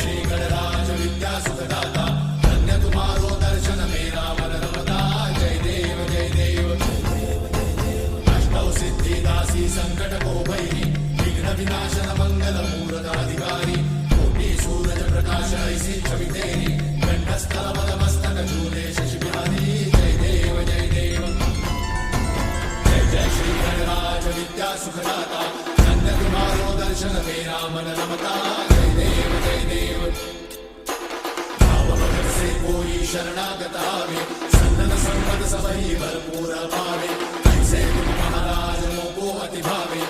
श्री गणराज विद्या सुखदाता धन्य तुम्हारो दर्शन मेरा मन रमता जय देव जय देव अष्टौ सिद्धि दासी संकट को भैरी विघ्न विनाशन मंगल मूरत अधिकारी कोटि सूरज प्रकाश ऐसी छवि तेरी कंठस्थल पद मस्तक झूले शशि बिहारी जय देव जय देव जय जय श्री गणराज विद्या सुखदाता धन्य तुम्हारो दर्शन मेरा मन रमता जय देव जय देव भाव भगत से कोई शरणागत आवे सन्नत संपद सबही भरपूर पावे ऐसे तुम महाराज मोको अति भावे